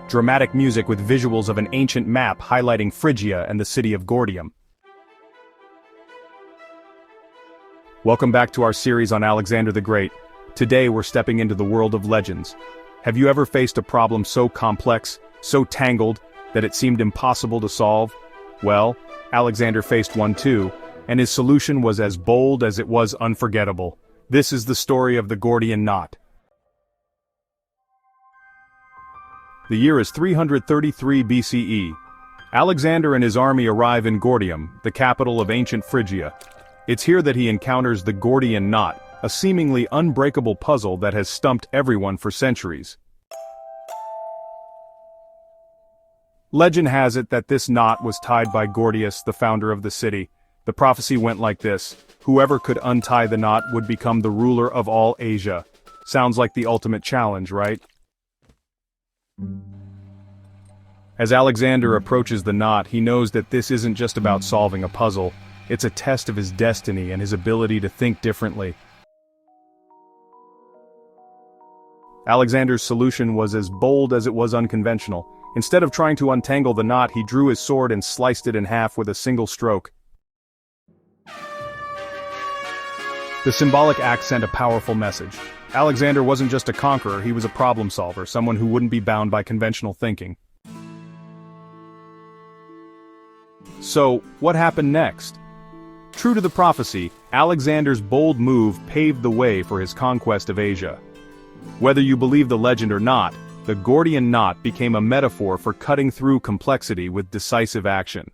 dramatic music with visuals of an ancient map highlighting Phrygia and the city of Gordium. Welcome back to our series on Alexander the Great. Today we're stepping into the world of legends. Have you ever faced a problem so complex, so tangled, that it seemed impossible to solve? Well, Alexander faced one too, and his solution was as bold as it was unforgettable. This is the story of the Gordian Knot. The year is 333 BCE. Alexander and his army arrive in Gordium, the capital of ancient Phrygia. It's here that he encounters the Gordian Knot, a seemingly unbreakable puzzle that has stumped everyone for centuries. Legend has it that this knot was tied by Gordius, the founder of the city. The prophecy went like this: whoever could untie the knot would become the ruler of all Asia. Sounds like the ultimate challenge, right? As Alexander approaches the knot, he knows that this isn't just about solving a puzzle. It's a test of his destiny and his ability to think differently. Alexander's solution was as bold as it was unconventional. Instead of trying to untangle the knot, he drew his sword and sliced it in half with a single stroke. The symbolic act sent a powerful message. Alexander wasn't just a conqueror, he was a problem solver, someone who wouldn't be bound by conventional thinking. So, what happened next? True to the prophecy, Alexander's bold move paved the way for his conquest of Asia. Whether you believe the legend or not, the Gordian Knot became a metaphor for cutting through complexity with decisive action.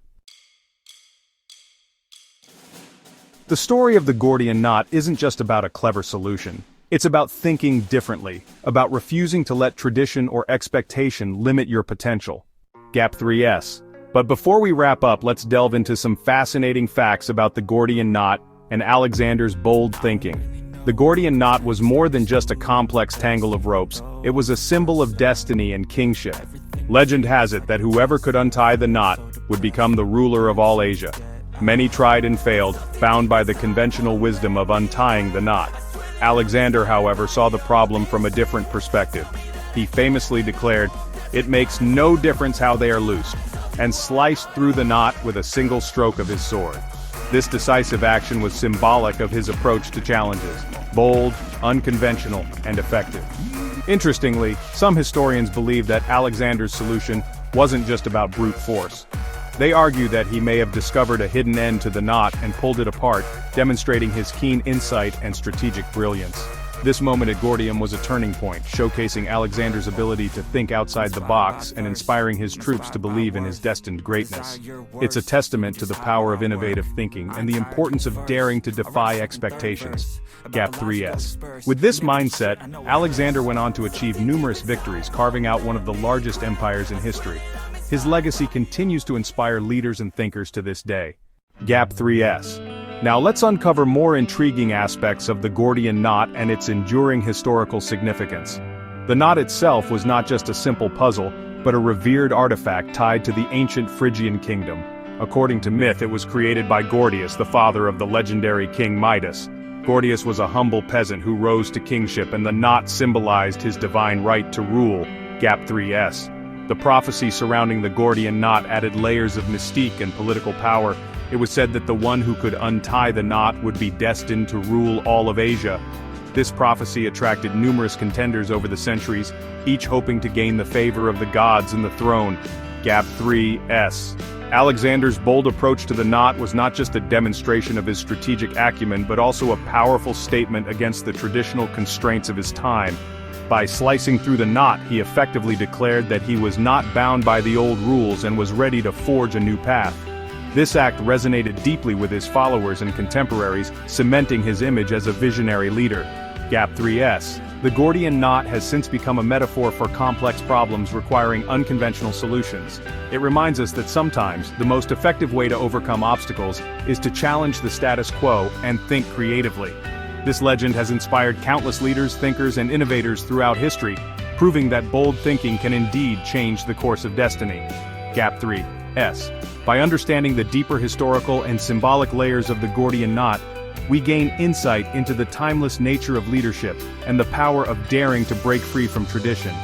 The story of the Gordian Knot isn't just about a clever solution. It's about thinking differently, about refusing to let tradition or expectation limit your potential. Gap 3S. But before we wrap up, let's delve into some fascinating facts about the Gordian Knot and Alexander's bold thinking. The Gordian Knot was more than just a complex tangle of ropes, it was a symbol of destiny and kingship. Legend has it that whoever could untie the knot would become the ruler of all Asia. Many tried and failed, bound by the conventional wisdom of untying the knot. Alexander, however, saw the problem from a different perspective. He famously declared, "It makes no difference how they are loosed," and sliced through the knot with a single stroke of his sword. This decisive action was symbolic of his approach to challenges: bold, unconventional, and effective. Interestingly, some historians believe that Alexander's solution wasn't just about brute force. They argue that he may have discovered a hidden end to the knot and pulled it apart, demonstrating his keen insight and strategic brilliance. This moment at Gordium was a turning point, showcasing Alexander's ability to think outside the box and inspiring his troops to believe in his destined greatness. It's a testament to the power of innovative thinking and the importance of daring to defy expectations. Gap 3S. With this mindset, Alexander went on to achieve numerous victories, carving out one of the largest empires in history. His legacy continues to inspire leaders and thinkers to this day. Gap 3S. Now let's uncover more intriguing aspects of the Gordian Knot and its enduring historical significance. The knot itself was not just a simple puzzle, but a revered artifact tied to the ancient Phrygian kingdom. According to myth, it was created by Gordius, the father of the legendary King Midas. Gordius was a humble peasant who rose to kingship, and the knot symbolized his divine right to rule. Gap 3S. The prophecy surrounding the Gordian Knot added layers of mystique and political power. It was said that the one who could untie the knot would be destined to rule all of Asia. This prophecy attracted numerous contenders over the centuries, each hoping to gain the favor of the gods and the throne. Gap 3S. Alexander's bold approach to the knot was not just a demonstration of his strategic acumen, but also a powerful statement against the traditional constraints of his time. By slicing through the knot, he effectively declared that he was not bound by the old rules and was ready to forge a new path. This act resonated deeply with his followers and contemporaries, cementing his image as a visionary leader. Gap 3S. The Gordian Knot has since become a metaphor for complex problems requiring unconventional solutions. It reminds us that sometimes, the most effective way to overcome obstacles is to challenge the status quo and think creatively. This legend has inspired countless leaders, thinkers, and innovators throughout history, proving that bold thinking can indeed change the course of destiny. Gap 3S. By understanding the deeper historical and symbolic layers of the Gordian Knot, we gain insight into the timeless nature of leadership and the power of daring to break free from tradition.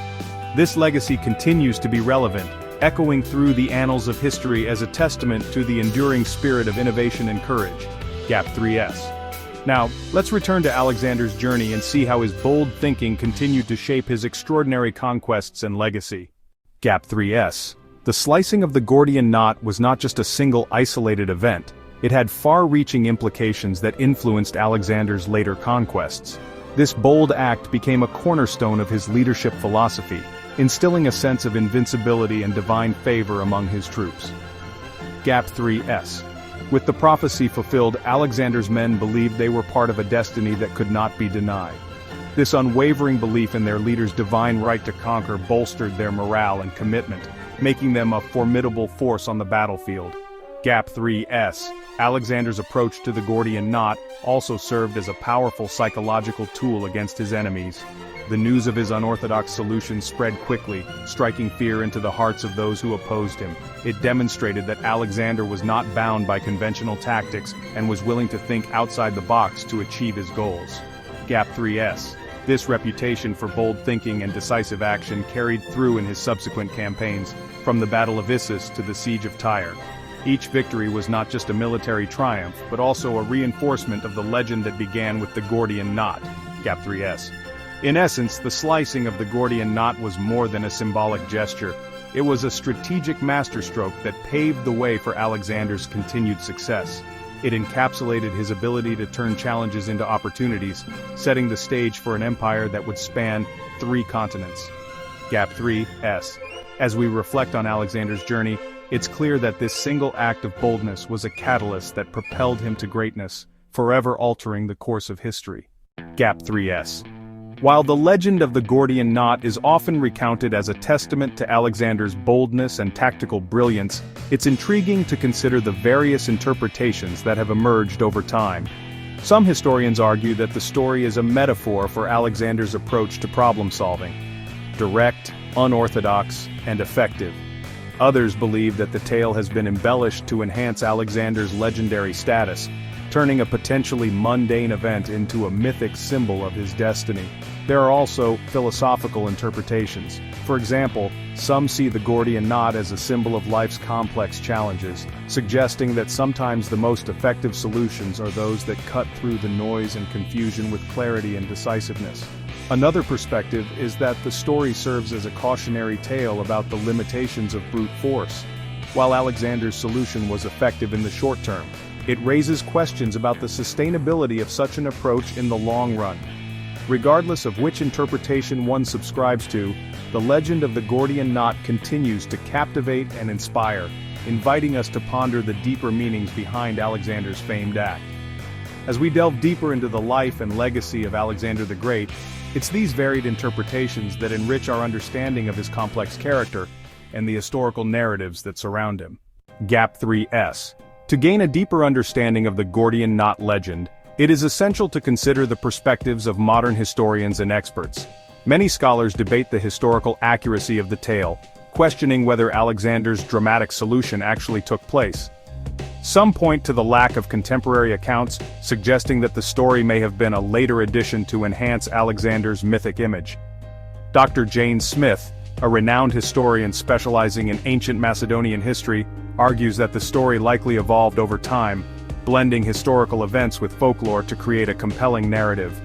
This legacy continues to be relevant, echoing through the annals of history as a testament to the enduring spirit of innovation and courage. Gap 3S. Now, let's return to Alexander's journey and see how his bold thinking continued to shape his extraordinary conquests and legacy. Gap 3S. The slicing of the Gordian Knot was not just a single isolated event, it had far-reaching implications that influenced Alexander's later conquests. This bold act became a cornerstone of his leadership philosophy, instilling a sense of invincibility and divine favor among his troops. Gap 3S. With the prophecy fulfilled, Alexander's men believed they were part of a destiny that could not be denied. This unwavering belief in their leader's divine right to conquer bolstered their morale and commitment, making them a formidable force on the battlefield. Gap 3S. Alexander's approach to the Gordian Knot also served as a powerful psychological tool against his enemies. The news of his unorthodox solution spread quickly, striking fear into the hearts of those who opposed him. It demonstrated that Alexander was not bound by conventional tactics and was willing to think outside the box to achieve his goals. Gap 3S. This reputation for bold thinking and decisive action carried through in his subsequent campaigns, from the Battle of Issus to the Siege of Tyre. Each victory was not just a military triumph, but also a reinforcement of the legend that began with the Gordian Knot. Gap 3S. In essence, the slicing of the Gordian Knot was more than a symbolic gesture. It was a strategic masterstroke that paved the way for Alexander's continued success. It encapsulated his ability to turn challenges into opportunities, setting the stage for an empire that would span 3 continents. Gap 3S. As we reflect on Alexander's journey, it's clear that this single act of boldness was a catalyst that propelled him to greatness, forever altering the course of history. Gap 3S. While the legend of the Gordian Knot is often recounted as a testament to Alexander's boldness and tactical brilliance, it's intriguing to consider the various interpretations that have emerged over time. Some historians argue that the story is a metaphor for Alexander's approach to problem-solving: direct, unorthodox, and effective. Others believe that the tale has been embellished to enhance Alexander's legendary status, turning a potentially mundane event into a mythic symbol of his destiny. There are also philosophical interpretations. For example, some see the Gordian Knot as a symbol of life's complex challenges, suggesting that sometimes the most effective solutions are those that cut through the noise and confusion with clarity and decisiveness. Another perspective is that the story serves as a cautionary tale about the limitations of brute force. While Alexander's solution was effective in the short term, it raises questions about the sustainability of such an approach in the long run. Regardless of which interpretation one subscribes to, the legend of the Gordian Knot continues to captivate and inspire, inviting us to ponder the deeper meanings behind Alexander's famed act. As we delve deeper into the life and legacy of Alexander the Great, it's these varied interpretations that enrich our understanding of his complex character and the historical narratives that surround him. Gap 3S. To gain a deeper understanding of the Gordian Knot legend, it is essential to consider the perspectives of modern historians and experts. Many scholars debate the historical accuracy of the tale, questioning whether Alexander's dramatic solution actually took place. Some point to the lack of contemporary accounts, suggesting that the story may have been a later addition to enhance Alexander's mythic image. Dr. Jane Smith, a renowned historian specializing in ancient Macedonian history, argues that the story likely evolved over time, blending historical events with folklore to create a compelling narrative.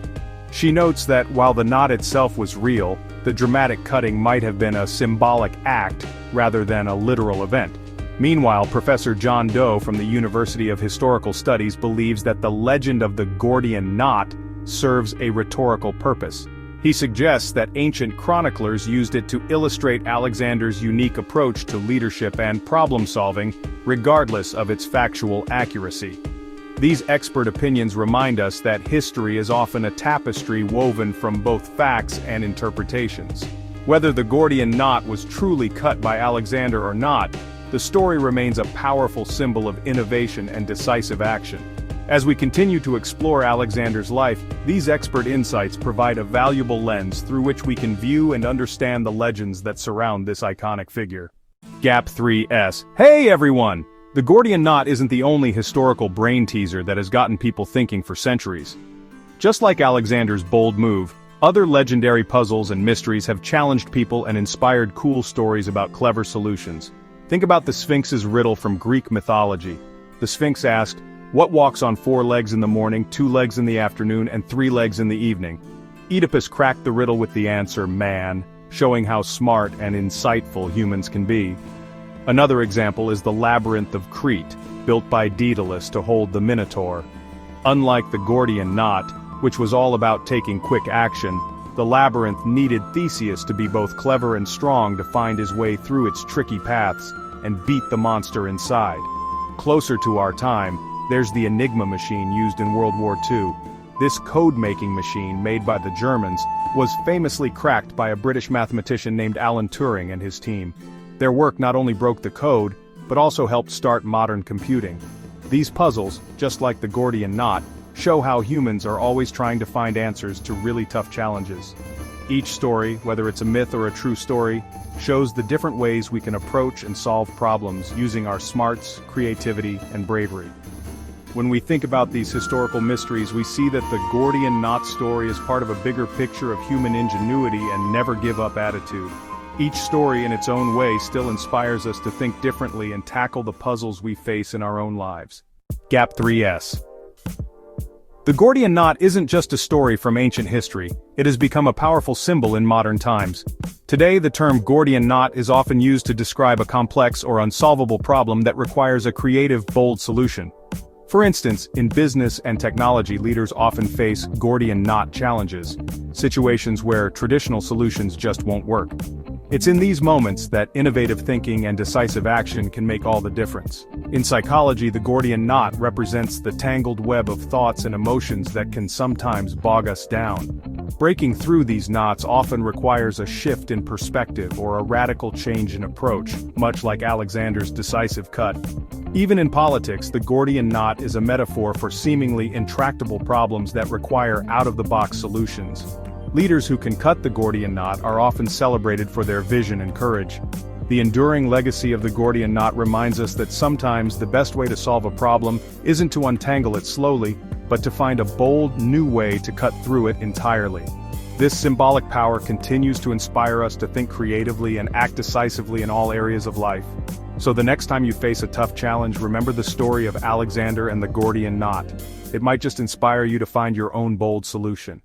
She notes that while the knot itself was real, the dramatic cutting might have been a symbolic act rather than a literal event. Meanwhile, Professor John Doe from the University of Historical Studies believes that the legend of the Gordian Knot serves a rhetorical purpose. He suggests that ancient chroniclers used it to illustrate Alexander's unique approach to leadership and problem-solving, regardless of its factual accuracy. These expert opinions remind us that history is often a tapestry woven from both facts and interpretations. Whether the Gordian Knot was truly cut by Alexander or not, the story remains a powerful symbol of innovation and decisive action. As we continue to explore Alexander's life, these expert insights provide a valuable lens through which we can view and understand the legends that surround this iconic figure. Gap 3S. Hey everyone! The Gordian Knot isn't the only historical brain teaser that has gotten people thinking for centuries. Just like Alexander's bold move, Other legendary puzzles and mysteries have challenged people and inspired cool stories about clever solutions. Think about the Sphinx's riddle from Greek mythology. The Sphinx asked, "What walks on 4 legs in the morning, 2 legs in the afternoon, and 3 legs in the evening?" Oedipus cracked the riddle with the answer, "man," showing how smart and insightful humans can be. Another example is the Labyrinth of Crete, built by Daedalus to hold the Minotaur. Unlike the Gordian Knot, which was all about taking quick action, the labyrinth needed Theseus to be both clever and strong to find his way through its tricky paths and beat the monster inside. Closer to our time, there's the Enigma machine used in World War II. This code-making machine, made by the Germans, was famously cracked by a British mathematician named Alan Turing and his team. Their work not only broke the code, but also helped start modern computing. These puzzles, just like the Gordian Knot, show how humans are always trying to find answers to really tough challenges. Each story, whether it's a myth or a true story, shows the different ways we can approach and solve problems using our smarts, creativity, and bravery. When we think about these historical mysteries, we see that the Gordian Knot story is part of a bigger picture of human ingenuity and never-give-up attitude. Each story in its own way still inspires us to think differently and tackle the puzzles we face in our own lives. Gap 3S. The Gordian Knot isn't just a story from ancient history, it has become a powerful symbol in modern times. Today, the term Gordian Knot is often used to describe a complex or unsolvable problem that requires a creative, bold solution. For instance, in business and technology, leaders often face Gordian Knot challenges, situations where traditional solutions just won't work. It's in these moments that innovative thinking and decisive action can make all the difference. In psychology, the Gordian Knot represents the tangled web of thoughts and emotions that can sometimes bog us down. Breaking through these knots often requires a shift in perspective or a radical change in approach, much like Alexander's decisive cut. Even in politics, the Gordian Knot is a metaphor for seemingly intractable problems that require out-of-the-box solutions. Leaders who can cut the Gordian Knot are often celebrated for their vision and courage. The enduring legacy of the Gordian Knot reminds us that sometimes the best way to solve a problem isn't to untangle it slowly, but to find a bold, new way to cut through it entirely. This symbolic power continues to inspire us to think creatively and act decisively in all areas of life. So the next time you face a tough challenge, remember the story of Alexander and the Gordian Knot. It might just inspire you to find your own bold solution.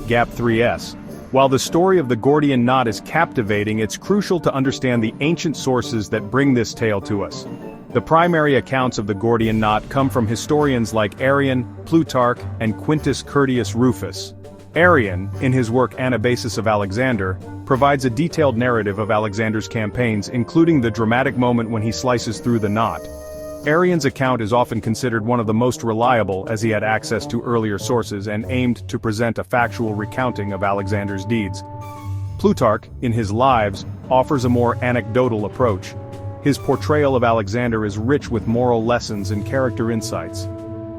Gap 3S. While the story of the Gordian Knot is captivating, it's crucial to understand the ancient sources that bring this tale to us. The primary accounts of the Gordian Knot come from historians like Arrian, Plutarch, and Quintus Curtius Rufus. Arrian, in his work Anabasis of Alexander, provides a detailed narrative of Alexander's campaigns, including the dramatic moment when he slices through the knot. Arrian's account is often considered one of the most reliable as he had access to earlier sources and aimed to present a factual recounting of Alexander's deeds. Plutarch, in his Lives, offers a more anecdotal approach. His portrayal of Alexander is rich with moral lessons and character insights.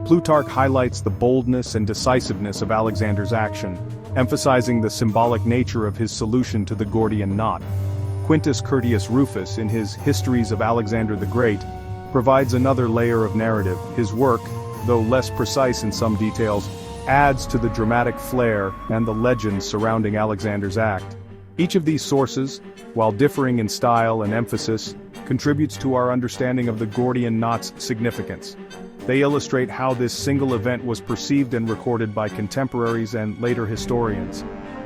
Plutarch highlights the boldness and decisiveness of Alexander's action, emphasizing the symbolic nature of his solution to the Gordian Knot. Quintus Curtius Rufus, in his Histories of Alexander the Great, provides another layer of narrative. His work, though less precise in some details, adds to the dramatic flair and the legends surrounding Alexander's act. Each of these sources, while differing in style and emphasis, contributes to our understanding of the Gordian Knot's significance. They illustrate how this single event was perceived and recorded by contemporaries and later historians.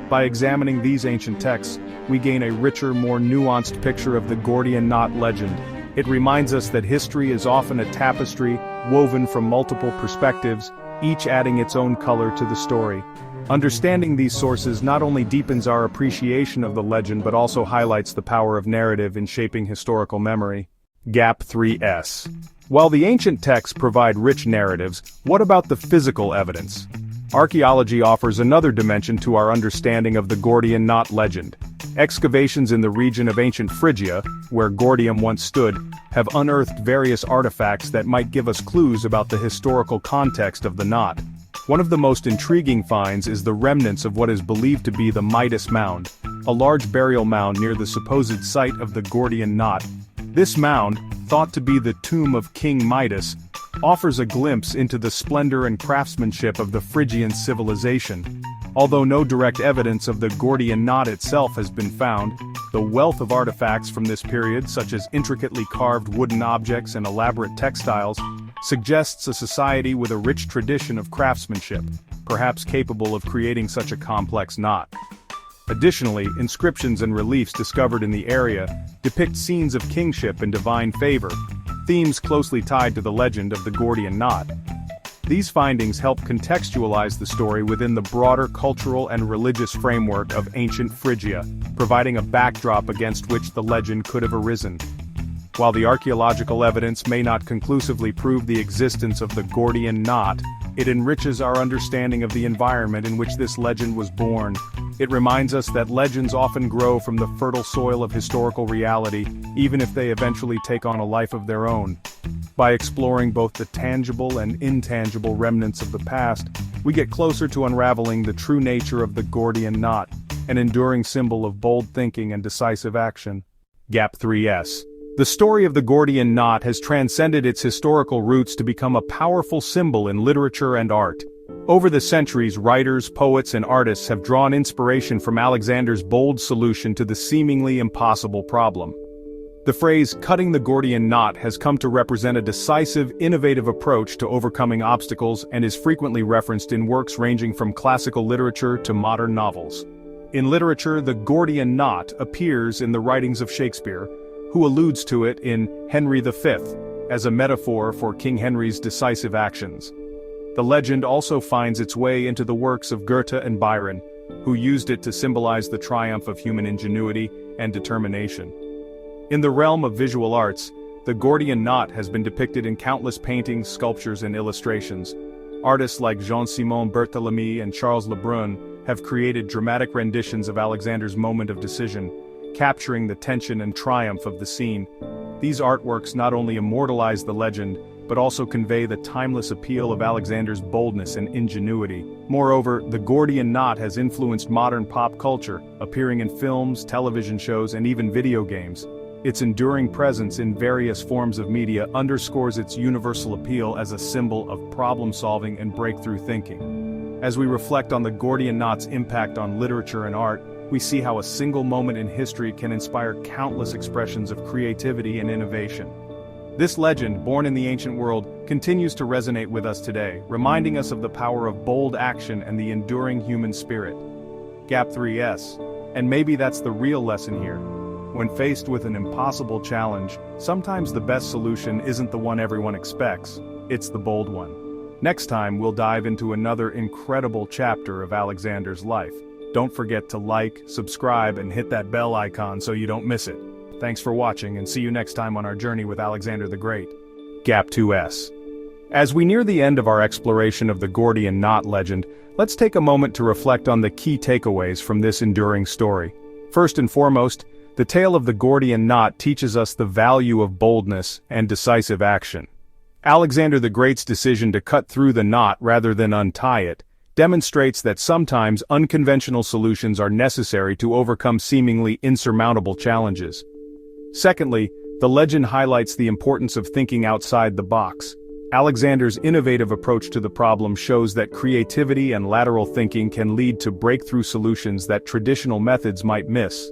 By examining these ancient texts, we gain a richer, more nuanced picture of the Gordian Knot legend. It reminds us that history is often a tapestry, woven from multiple perspectives, each adding its own color to the story. Understanding these sources not only deepens our appreciation of the legend but also highlights the power of narrative in shaping historical memory. Gap 3S. While the ancient texts provide rich narratives, what about the physical evidence? Archaeology offers another dimension to our understanding of the Gordian Knot legend. Excavations in the region of ancient Phrygia, where Gordium once stood, have unearthed various artifacts that might give us clues about the historical context of the knot. One of the most intriguing finds is the remnants of what is believed to be the Midas Mound, a large burial mound near the supposed site of the Gordian Knot. This mound, thought to be the tomb of King Midas, offers a glimpse into the splendor and craftsmanship of the Phrygian civilization. Although no direct evidence of the Gordian knot itself has been found, the wealth of artifacts from this period, such as intricately carved wooden objects and elaborate textiles, suggests a society with a rich tradition of craftsmanship, perhaps capable of creating such a complex knot. Additionally, inscriptions and reliefs discovered in the area depict scenes of kingship and divine favor, themes closely tied to the legend of the Gordian knot. These findings help contextualize the story within the broader cultural and religious framework of ancient Phrygia, providing a backdrop against which the legend could have arisen. While the archaeological evidence may not conclusively prove the existence of the Gordian knot, it enriches our understanding of the environment in which this legend was born. It reminds us that legends often grow from the fertile soil of historical reality, even if they eventually take on a life of their own. By exploring both the tangible and intangible remnants of the past, we get closer to unraveling the true nature of the Gordian knot, an enduring symbol of bold thinking and decisive action. Gap 3S. The story of the Gordian knot has transcended its historical roots to become a powerful symbol in literature and art. Over the centuries, writers, poets, and artists have drawn inspiration from Alexander's bold solution to the seemingly impossible problem. The phrase, "cutting the Gordian knot," has come to represent a decisive, innovative approach to overcoming obstacles and is frequently referenced in works ranging from classical literature to modern novels. In literature, the Gordian knot appears in the writings of Shakespeare, who alludes to it in Henry V as a metaphor for King Henry's decisive actions. The legend also finds its way into the works of Goethe and Byron, who used it to symbolize the triumph of human ingenuity and determination. In the realm of visual arts, the Gordian knot has been depicted in countless paintings, sculptures, and illustrations. Artists like Jean-Simon Berthelemy and Charles Lebrun have created dramatic renditions of Alexander's moment of decision, capturing the tension and triumph of the scene. These artworks not only immortalize the legend, but also convey the timeless appeal of Alexander's boldness and ingenuity. Moreover, the Gordian knot has influenced modern pop culture, appearing in films, television shows, and even video games. Its enduring presence in various forms of media underscores its universal appeal as a symbol of problem-solving and breakthrough thinking. As we reflect on the Gordian knot's impact on literature and art, we see how a single moment in history can inspire countless expressions of creativity and innovation. This legend, born in the ancient world, continues to resonate with us today, reminding us of the power of bold action and the enduring human spirit. Gap 3S. And maybe that's the real lesson here. When faced with an impossible challenge, sometimes the best solution isn't the one everyone expects, it's the bold one. Next time we'll dive into another incredible chapter of Alexander's life. Don't forget to like, subscribe, and hit that bell icon so you don't miss it. Thanks for watching, and see you next time on our journey with Alexander the Great. Gap 2S. As we near the end of our exploration of the Gordian knot legend, let's take a moment to reflect on the key takeaways from this enduring story. First and foremost, the tale of the Gordian knot teaches us the value of boldness and decisive action. Alexander the Great's decision to cut through the knot rather than untie it demonstrates that sometimes unconventional solutions are necessary to overcome seemingly insurmountable challenges. Secondly, the legend highlights the importance of thinking outside the box. Alexander's innovative approach to the problem shows that creativity and lateral thinking can lead to breakthrough solutions that traditional methods might miss.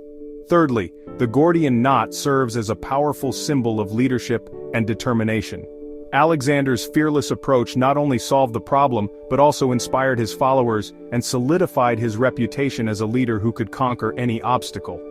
Thirdly, the Gordian knot serves as a powerful symbol of leadership and determination. Alexander's fearless approach not only solved the problem, but also inspired his followers and solidified his reputation as a leader who could conquer any obstacle.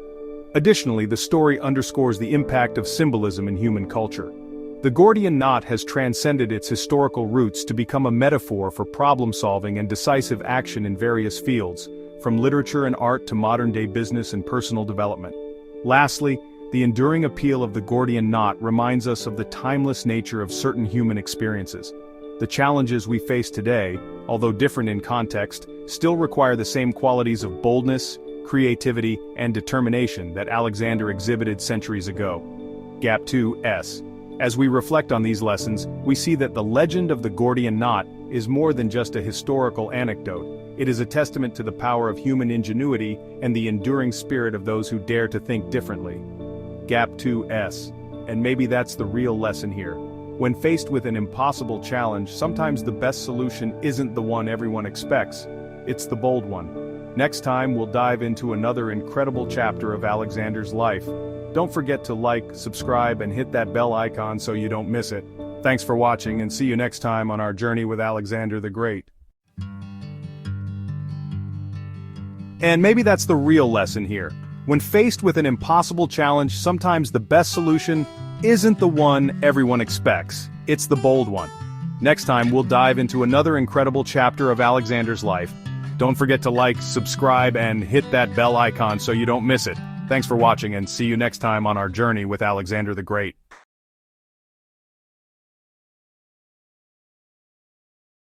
Additionally, the story underscores the impact of symbolism in human culture. The Gordian knot has transcended its historical roots to become a metaphor for problem-solving and decisive action in various fields, from literature and art to modern-day business and personal development. Lastly, the enduring appeal of the Gordian knot reminds us of the timeless nature of certain human experiences. The challenges we face today, although different in context, still require the same qualities of boldness, creativity, and determination that Alexander exhibited centuries ago. Gap 2S. As we reflect on these lessons, we see that the legend of the Gordian knot is more than just a historical anecdote. It is a testament to the power of human ingenuity and the enduring spirit of those who dare to think differently. Gap 2S. And maybe that's the real lesson here. When faced with an impossible challenge, sometimes the best solution isn't the one everyone expects. It's the bold one. Next time we'll dive into another incredible chapter of Alexander's life. Don't forget to like, subscribe, and hit that bell icon so you don't miss it. Thanks for watching, and see you next time on our journey with Alexander the Great. And maybe that's the real lesson here. When faced with an impossible challenge, sometimes the best solution isn't the one everyone expects. It's the bold one. Next time we'll dive into another incredible chapter of Alexander's life. Don't forget to like, subscribe, and hit that bell icon so you don't miss it. Thanks for watching, and see you next time on our journey with Alexander the Great.